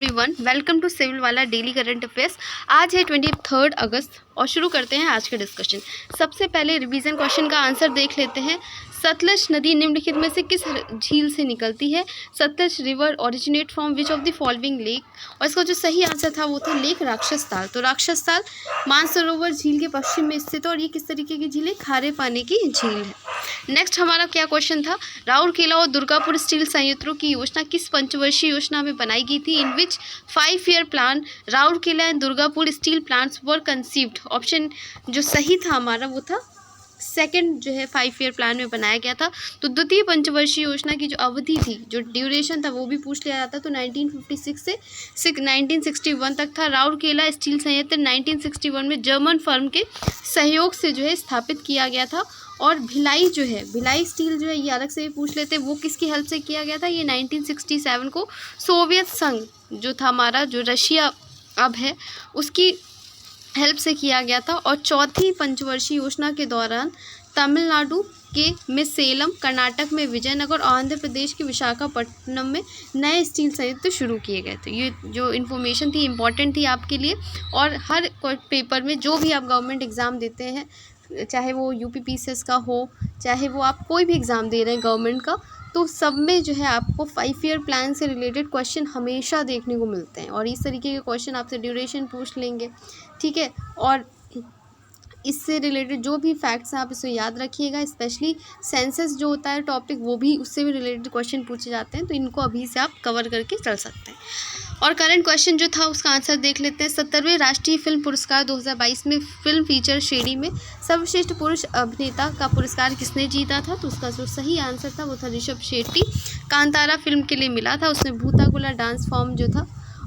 Everyone, welcome to civil वाला daily current affairs. आज है 23 अगस्त और शुरू करते हैं आज के डिस्कशन। सबसे पहले रिवीजन क्वेश्चन का आंसर देख लेते हैं। सतलज नदी निम्नलिखित में से किस झील से निकलती है? Sutlej river originate from which of the following lake? और इसका जो सही आंसर था वो था लेक राक्षसताल। तो राक्षसताल मानसरोवर झील के पश्चिम में स्थित है और ये किस तरीके की झील है? खारे पानी की झील है। नेक्स्ट हमारा क्या क्वेश्चन था? राउरकेला और दुर्गापुर स्टील संयंत्रों की योजना किस पंचवर्षीय योजना में बनाई गई थी? इन विच 5 year plan Rourkela and Durgapur steel plants were conceived? Option जो सही था हमारा वो था सेकंड, जो है 5 ईयर प्लान में बनाया गया था। तो द्वितीय पंचवर्षीय योजना की जो अवधि थी, जो ड्यूरेशन था, वो भी पूछ लिया जाता। तो 1956 से 1961 तक था। राउरकेला स्टील संयंत्र 1961 में जर्मन फर्म के सहयोग से जो है स्थापित किया गया था। और भिलाई जो है, भिलाई स्टील जो है, ये अलग से भी पूछ लेते हैं, वो किसकी हेल्प से किया गया था? ये 1967 को सोवियत संघ जो था हमारा, जो रशिया अब है, उसकी हेल्प से किया गया था। और चौथी पंचवर्षीय योजना के दौरान तमिलनाडु के में सेलम, कर्नाटक में विजयनगर और आंध्र प्रदेश के विशाखापट्टनम में नए स्टील संयंत्र शुरू किए गए थे। ये जो इन्फॉर्मेशन थी इम्पॉर्टेंट थी आपके लिए। और हर पेपर में जो भी आप गवर्नमेंट एग्ज़ाम देते हैं, चाहे वो यूपीपीसीएस का हो, चाहे वो आप कोई भी एग्ज़ाम दे रहे हैं गवर्नमेंट का, तो सब में जो है आपको 5 ईयर प्लान से रिलेटेड क्वेश्चन हमेशा देखने को मिलते हैं। और इस तरीके के क्वेश्चन आपसे ड्यूरेशन पूछ लेंगे, ठीक है। और इससे रिलेटेड जो भी फैक्ट्स हैं आप इसे याद रखिएगा। स्पेशली सेंसस जो होता है टॉपिक, वो भी उससे भी रिलेटेड क्वेश्चन पूछे जाते हैं, तो इनको अभी से आप कवर करके चल सकते हैं। और करंट क्वेश्चन जो था उसका आंसर देख लेते हैं। 70वें राष्ट्रीय फिल्म पुरस्कार 2022 में फिल्म फीचर श्रेणी में सर्वश्रेष्ठ पुरुष अभिनेता का पुरस्कार किसने जीता था? तो उसका जो सही आंसर था वो था ऋषभ शेट्टी। कांतारा फिल्म के लिए मिला था। उसने भूताकुला डांस फॉर्म जो था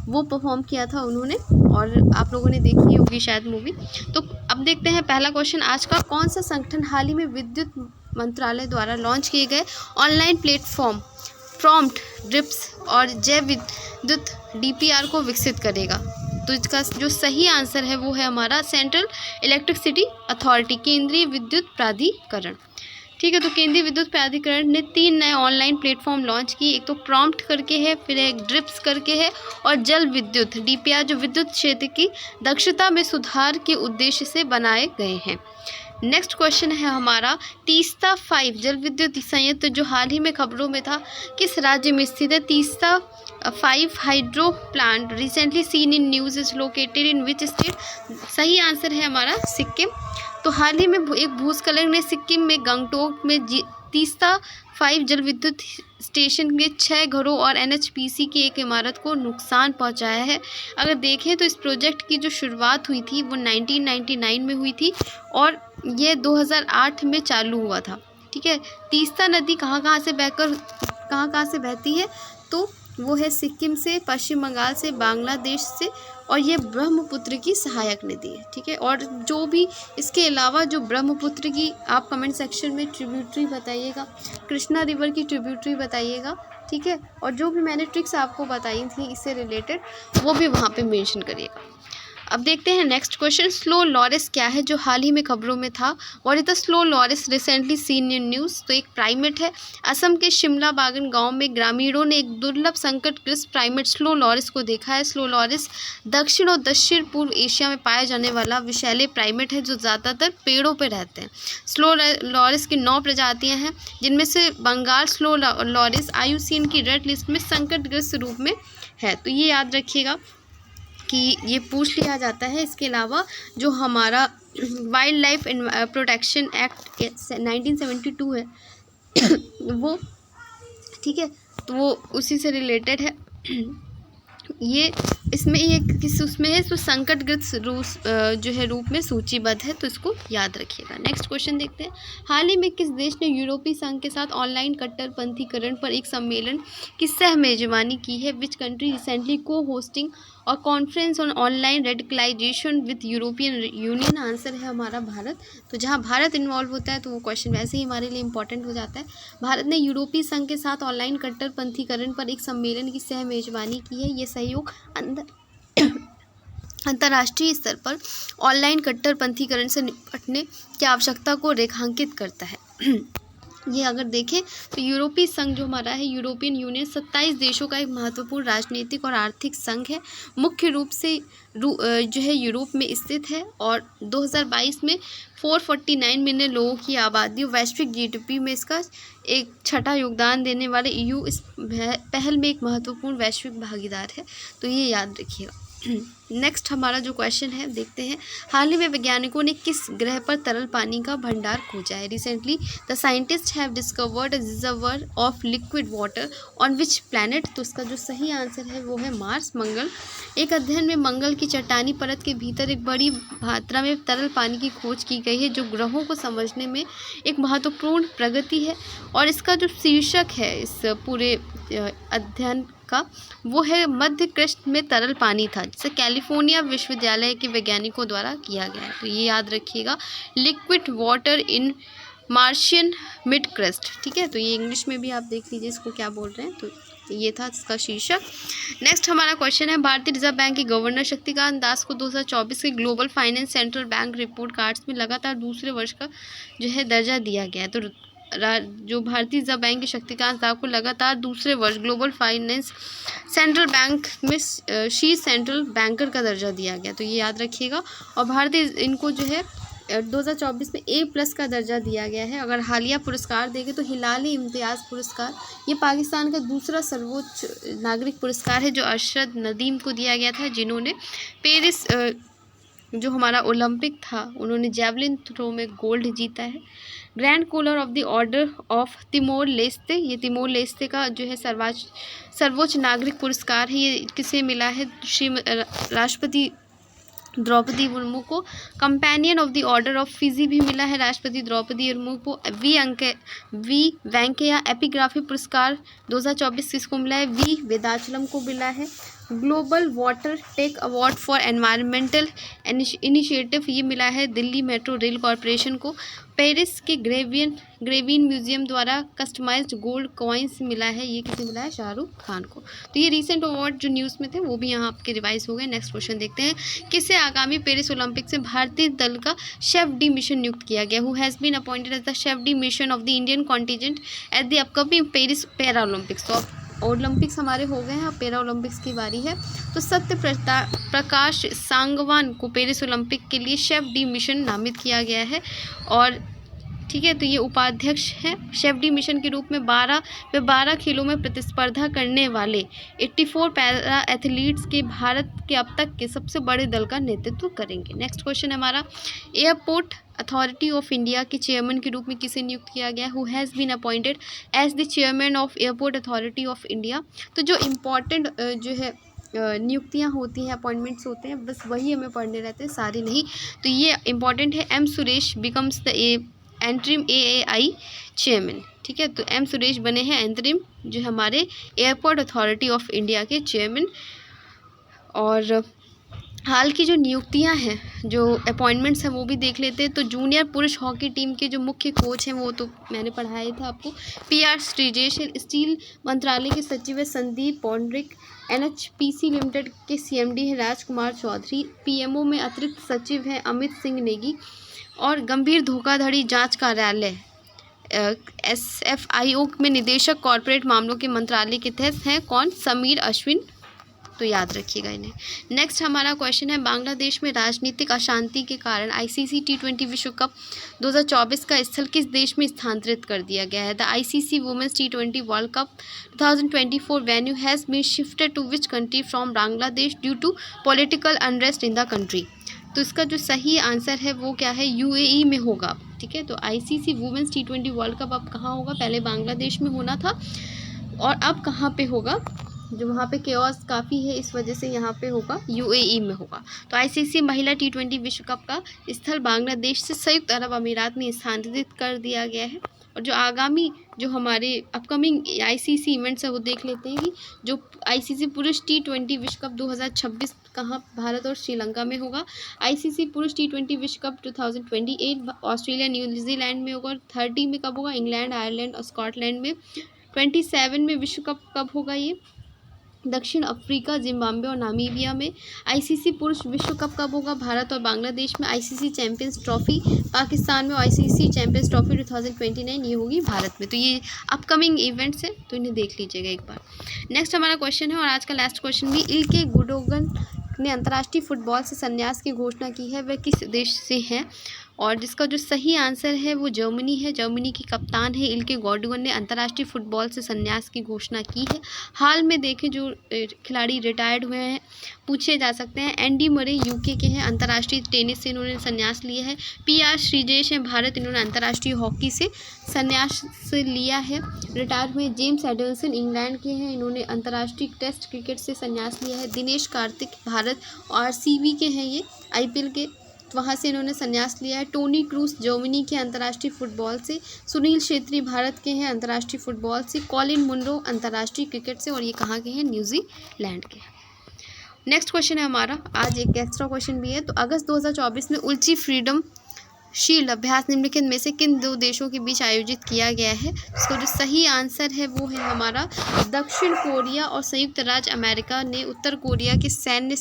वो परफॉर्म किया था उन्होंने, और आप लोगों ने देखी होगी शायद मूवी। तो अब देखते हैं पहला क्वेश्चन आज का। कौन सा संगठन हाल ही में विद्युत मंत्रालय द्वारा लॉन्च किए गए ऑनलाइन प्लेटफॉर्म प्रॉम्प्ट ड्रिप्स और जैव विद्युत डीपीआर को विकसित करेगा? तो इसका जो सही आंसर है वो है हमारा सेंट्रल इलेक्ट्रिसिटी अथॉरिटी, केंद्रीय विद्युत प्राधिकरण, ठीक है। तो केंद्रीय विद्युत प्राधिकरण ने 3 नए ऑनलाइन प्लेटफॉर्म लॉन्च किए। एक तो प्रॉम्प्ट करके है, फिर एक ड्रिप्स करके है, और जल विद्युत डीपीआर जो विद्युत क्षेत्र की दक्षता में सुधार के उद्देश्य से बनाए गए हैं। नेक्स्ट क्वेश्चन है हमारा, तीस्ता 5 जल विद्युत संयंत्र जो हाल ही में खबरों में था, किस राज्य में स्थित है? Teesta 5 hydro plant recently seen in news is located in which state? सही आंसर है हमारा सिक्किम। तो हाल ही में एक भूस्खलन ने सिक्किम में गंगटोक में तीस्ता 5 जल विद्युत स्टेशन के 6 घरों और एनएचपीसी की एक इमारत को नुकसान पहुंचाया है। अगर देखें तो इस प्रोजेक्ट की जो शुरुआत हुई थी वो 1999 में हुई थी और ये 2008 में चालू हुआ था, ठीक है। तीस्ता नदी कहाँ से बहती है? तो वो है सिक्किम से, पश्चिम बंगाल से, बांग्लादेश से, और ये ब्रह्मपुत्र की सहायक नदी है, ठीक है। और जो भी इसके अलावा जो ब्रह्मपुत्र की आप कमेंट सेक्शन में ट्रिब्यूटरी बताइएगा, कृष्णा रिवर की ट्रिब्यूटरी बताइएगा, ठीक है। और जो भी मैंने ट्रिक्स आपको बताई थी इससे रिलेटेड वो भी वहाँ पे मेंशन करिएगा। अब देखते हैं नेक्स्ट क्वेश्चन। स्लो लॉरिस क्या है जो हाल ही में खबरों में था? What is the slow loris recently seen in news? तो एक प्राइमेट है। असम के शिमला बागन गांव में ग्रामीणों ने एक दुर्लभ संकटग्रस्त प्राइमेट स्लो लॉरिस को देखा है। स्लो लॉरिस दक्षिण और दक्षिण पूर्व एशिया में पाया जाने वाला विषैले प्राइमेट है जो ज़्यादातर पेड़ों पर रहते हैं। स्लो लॉरिस की 9 प्रजातियाँ हैं, जिनमें से बंगाल स्लो लॉरिस IUCN की रेड लिस्ट में संकटग्रस्त रूप में है। तो ये याद रखिएगा कि ये पूछ लिया जाता है। इसके अलावा जो हमारा वाइल्ड लाइफ प्रोटेक्शन एक्ट 1972 है वो, ठीक है, तो वो उसी से रिलेटेड है। ये इसमें ये किस उसमें है, तो संकटग्रस्त जो है रूप में सूचीबद्ध है, तो इसको याद रखिएगा। नेक्स्ट क्वेश्चन देखते हैं। हाल ही में किस देश ने यूरोपीय संघ के साथ ऑनलाइन कट्टरपंथीकरण पर एक सम्मेलन की सह मेजबानी की है? Which country recently co hosting और conference on online radicalization with European Union? Answer है हमारा भारत। तो जहाँ भारत इन्वॉल्व होता है तो वो क्वेश्चन वैसे ही हमारे लिए इंपॉर्टेंट हो जाता है। भारत ने यूरोपीय संघ के साथ ऑनलाइन कट्टरपंथीकरण पर एक सम्मेलन की सह मेजबानी की है। ये सहयोग अंतर्राष्ट्रीय स्तर पर ऑनलाइन कट्टरपंथीकरण से निपटने की आवश्यकता को रेखांकित करता है। ये अगर देखें तो यूरोपीय संघ जो हमारा है, यूरोपियन यूनियन 27 देशों का एक महत्वपूर्ण राजनीतिक और आर्थिक संघ है। मुख्य रूप से जो है यूरोप में स्थित है और 2022 में 449 मिलियन लोगों की आबादी, वैश्विक जीडीपी में इसका एक छठा योगदान देने वाले ईयू इस पहल में एक महत्वपूर्ण वैश्विक भागीदार है। तो ये याद रखिएगा। नेक्स्ट हमारा जो क्वेश्चन है देखते हैं, हाल ही में वैज्ञानिकों ने किस ग्रह पर तरल पानी का भंडार खोजा है? Recently the scientist have discovered a reservoir of liquid water on which planet? तो इसका जो सही आंसर है वो है मार्स, मंगल। एक अध्ययन में मंगल की चट्टानी परत के भीतर एक बड़ी मात्रा में तरल पानी की खोज की गई है, जो ग्रहों को समझने में एक महत्वपूर्ण प्रगति है। और इसका जो शीर्षक है इस पूरे अध्ययन का वो है मध्य कृष्ण में तरल पानी था, जिसे कैलिफोर्निया विश्वविद्यालय के वैज्ञानिकों द्वारा किया गया है। तो ये याद रखिएगा, liquid water in Martian mid crust. ठीक है, तो ये इंग्लिश में भी आप देख लीजिए इसको क्या बोल रहे हैं। तो ये था इसका शीर्षक। नेक्स्ट हमारा क्वेश्चन है, भारतीय रिजर्व बैंक के गवर्नर शक्तिकांत दास को 2024 के global finance central bank report cards में लगातार दूसरे वर्ष का जो है दर्जा दिया गया है। तो जो भारतीय रिजर्व बैंक के शक्तिकांत दास को लगातार दूसरे वर्ष ग्लोबल फाइनेंस सेंट्रल बैंक में शीर्ष सेंट्रल बैंकर का दर्जा दिया गया। तो ये याद रखिएगा। और भारतीय इनको जो है 2024 में A+ का दर्जा दिया गया है। अगर हालिया पुरस्कार देखें तो हिलाली इम्तियाज़ पुरस्कार, ये पाकिस्तान का दूसरा सर्वोच्च नागरिक पुरस्कार है, जो अरशद नदीम को दिया गया था, जिन्होंने पेरिस जो हमारा ओलंपिक था उन्होंने जेवलिन थ्रो में गोल्ड जीता है। Grand collar of the order of Timor Leste, ये तिमोर लेस्ते का जो है सर्वोच्च नागरिक पुरस्कार है। ये किसे मिला है? श्री राष्ट्रपति द्रौपदी मुर्मू को। Companion of the order of Fiji भी मिला है राष्ट्रपति द्रौपदी मुर्मू को। वी वेंकैया एपिग्राफी पुरस्कार 2024 किसको मिला है? वी वेदाचलम को मिला है। Global water tech award for environmental initiative ये मिला है दिल्ली मेट्रो रेल कॉरपोरेशन को। पेरिस के ग्रेविन म्यूजियम द्वारा कस्टमाइज्ड गोल्ड कॉइन्स मिला है, ये किसे मिला है? शाहरुख खान को। तो ये रीसेंट अवार्ड जो न्यूज़ में थे वो भी यहाँ आपके रिवाइज हो गए। नेक्स्ट क्वेश्चन देखते हैं, किसे आगामी पेरिस ओलंपिक से भारतीय दल का शेफ डी मिशन नियुक्त किया गया? Who has been appointed as the chef de mission of the Indian contingent at the upcoming Paris para Olympics? तो ओलंपिक्स हमारे हो गए हैं, अब पैरा ओलंपिक्स की बारी है। तो सत्य प्रकाश सांगवान को पेरिस ओलंपिक के लिए शेफ डी मिशन नामित किया गया है। और ठीक है, तो ये उपाध्यक्ष हैं। शेफ डी मिशन के रूप में 12 खेलों में प्रतिस्पर्धा करने वाले 84 पैरा एथलीट्स के भारत के अब तक के सबसे बड़े दल का नेतृत्व करेंगे। नेक्स्ट क्वेश्चन है हमारा, एयरपोर्ट अथॉरिटी ऑफ इंडिया के चेयरमैन के रूप में किसे नियुक्त किया गया? Who has been appointed as the chairman of airport authority of India? तो जो इम्पॉर्टेंट जो है नियुक्तियां होती हैं, अपॉइंटमेंट्स होते हैं, बस वही हमें पढ़ने रहते हैं, सारे नहीं। तो ये इंपॉर्टेंट है, M Suresh becomes the interim AAI chairman. ठीक है, तो एम सुरेश बने हैं एंट्रीम जो हमारे एयरपोर्ट अथॉरिटी ऑफ इंडिया के चेयरमैन। और हाल की जो नियुक्तियां हैं, जो अपॉइंटमेंट्स हैं, वो भी देख लेते हैं। तो जूनियर पुरुष हॉकी टीम के जो मुख्य कोच हैं वो तो मैंने पढ़ाया था आपको, PR श्रीजेश। स्टील मंत्रालय के सचिव है संदीप पौंड्रिक। NHPC लिमिटेड के CMD है राजकुमार चौधरी। PMO में अतिरिक्त सचिव हैं अमित सिंह नेगी। और गंभीर धोखाधड़ी जांच कार्यालय SFIO में निदेशक कॉर्पोरेट मामलों के मंत्रालय के तहत हैं कौन? समीर अश्विन। तो याद रखिएगा इन्हें। नेक्स्ट हमारा क्वेश्चन है, बांग्लादेश में राजनीतिक अशांति के कारण ICC T20 विश्व कप 2024 का स्थल किस देश में स्थानांतरित कर दिया गया है? The ICC women's T20 world cup 2024 venue has been shifted to which country from Bangladesh due to political unrest in the country? तो इसका जो सही आंसर है वो क्या है? UAE में होगा। ठीक है, तो ICC women's T20 world cup अब कहाँ होगा? पहले बांग्लादेश में होना था और अब कहाँ पे होगा? जो वहाँ पे केओस काफ़ी है इस वजह से यहाँ पे होगा, UAE में होगा। तो ICC महिला T20 विश्व कप का स्थल बांग्लादेश से संयुक्त अरब अमीरात में स्थानांतरित कर दिया गया है। और जो आगामी जो हमारे अपकमिंग ICC इवेंट्स है वो देख लेते हैं कि जो ICC पुरुष T20 विश्व कप 2026 कहाँ भारत और श्रीलंका में होगा। ICC पुरुष T20 विश्व कप 2028 ऑस्ट्रेलिया न्यूजीलैंड में होगा। 30 में कब होगा? इंग्लैंड, आयरलैंड और स्कॉटलैंड में। 27 में विश्व कप कब होगा? ये दक्षिण अफ्रीका, जिम्बाब्वे और नामीबिया में। आईसीसी पुरुष विश्व कप कब होगा? भारत और बांग्लादेश में। आईसीसी चैंपियंस ट्रॉफी पाकिस्तान में। आईसीसी चैंपियंस ट्रॉफी 2029 ये होगी भारत में। तो ये अपकमिंग इवेंट्स है, तो इन्हें देख लीजिएगा एक बार। नेक्स्ट हमारा क्वेश्चन है और आज का लास्ट क्वेश्चन भी। इल्के गुंडोगन ने अंतर्राष्ट्रीय फुटबॉल से संन्यास की घोषणा की है, वह किस देश से हैं? और जिसका जो सही आंसर है वो जर्मनी है। जर्मनी की कप्तान है इल्के गुंडोगन ने अंतर्राष्ट्रीय फुटबॉल से संन्यास की घोषणा की है। हाल में देखें जो खिलाड़ी रिटायर्ड हुए हैं पूछे जा सकते हैं। एंडी मरे यूके के हैं, अंतर्राष्ट्रीय टेनिस से इन्होंने संन्यास लिया है। PR श्रीजेश हैं भारत, इन्होंने अंतर्राष्ट्रीय हॉकी से संन्यास लिया है, रिटायर हुए। जेम्स एडल्सन इंग्लैंड के हैं, इन्होंने अंतर्राष्ट्रीय टेस्ट क्रिकेट से संन्यास लिया है। दिनेश कार्तिक भारत RCB के हैं, ये IPL के, तो वहाँ से इन्होंने संन्यास लिया है। टोनी क्रूस जर्मनी के अंतर्राष्ट्रीय फुटबॉल से। सुनील छेत्री भारत के हैं अंतर्राष्ट्रीय फुटबॉल से। कॉलिन मुनरो अंतर्राष्ट्रीय क्रिकेट से, और ये कहाँ के हैं? न्यूजीलैंड के। नेक्स्ट क्वेश्चन है हमारा, आज एक एक्स्ट्रा क्वेश्चन भी है। तो अगस्त 2024 में उल्ची फ्रीडम शील्ड अभ्यास निम्नलिखित में से किन दो देशों के बीच आयोजित किया गया है? इसका जो सही आंसर है वो है हमारा दक्षिण कोरिया और संयुक्त राज्य अमेरिका ने उत्तर कोरिया के सैन्य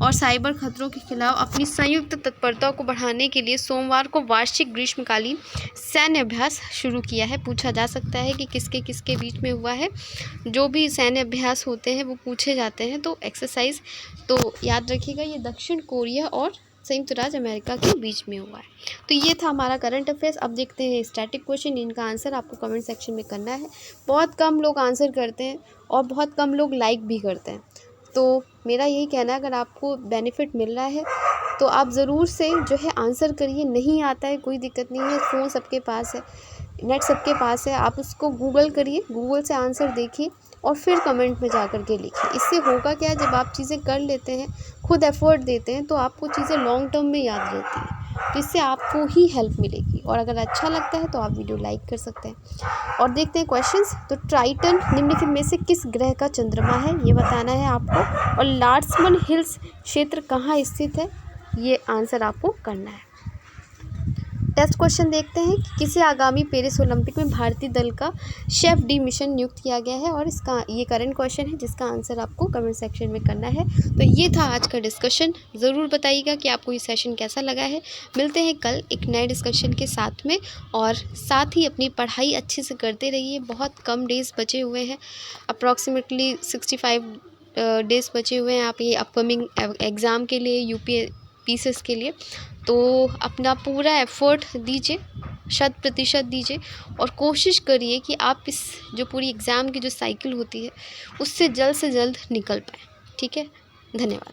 और साइबर खतरों के खिलाफ अपनी संयुक्त तत्परता को बढ़ाने के लिए सोमवार को वार्षिक ग्रीष्मकालीन सैन्य अभ्यास शुरू किया है। पूछा जा सकता है कि किसके किसके बीच में हुआ है। जो भी सैन्य अभ्यास होते हैं वो पूछे जाते हैं, तो एक्सरसाइज तो याद रखिएगा, ये दक्षिण कोरिया और संयुक्त राज्य अमेरिका के बीच में हुआ है। तो ये था हमारा करंट अफेयर्स। अब देखते हैं स्टैटिक क्वेश्चन, इनका आंसर आपको कमेंट सेक्शन में करना है। बहुत कम लोग आंसर करते हैं और बहुत कम लोग लाइक भी करते हैं, तो मेरा यही कहना है अगर आपको बेनिफिट मिल रहा है तो आप ज़रूर से जो है आंसर करिए। नहीं आता है कोई दिक्कत नहीं है, फ़ोन सबके पास है, नेट सबके पास है, आप उसको गूगल करिए, गूगल से आंसर देखिए और फिर कमेंट में जा कर के लिखिए। इससे होगा क्या, जब आप चीज़ें कर लेते हैं, खुद एफर्ट देते हैं, तो आपको चीज़ें लॉन्ग टर्म में याद रहती हैं, तो इससे आपको ही हेल्प मिलेगी। और अगर अच्छा लगता है तो आप वीडियो लाइक कर सकते हैं। और देखते हैं क्वेश्चंस। तो ट्राइटन निम्नलिखित में से किस ग्रह का चंद्रमा है, ये बताना है आपको। और लार्समन हिल्स क्षेत्र कहाँ स्थित है, ये आंसर आपको करना है। टेस्ट क्वेश्चन देखते हैं कि किसे आगामी पेरिस ओलंपिक में भारतीय दल का शेफ डी मिशन नियुक्त किया गया है, और इसका ये करंट क्वेश्चन है जिसका आंसर आपको कमेंट सेक्शन में करना है। तो ये था आज का डिस्कशन। ज़रूर बताइएगा कि आपको ये सेशन कैसा लगा है। मिलते हैं कल एक नए डिस्कशन के साथ में, और साथ ही अपनी पढ़ाई अच्छे से करते रहिए। बहुत कम डेज़ बचे हुए हैं, अप्रॉक्सीमेटली 65 डेज़ बचे हुए हैं आप ये अपकमिंग एग्ज़ाम के लिए, UPSC के लिए। तो अपना पूरा एफ़र्ट दीजिए, 100% दीजिए, और कोशिश करिए कि आप इस जो पूरी एग्ज़ाम की जो साइकिल होती है उससे जल्द से जल्द निकल पाएँ। ठीक है, धन्यवाद।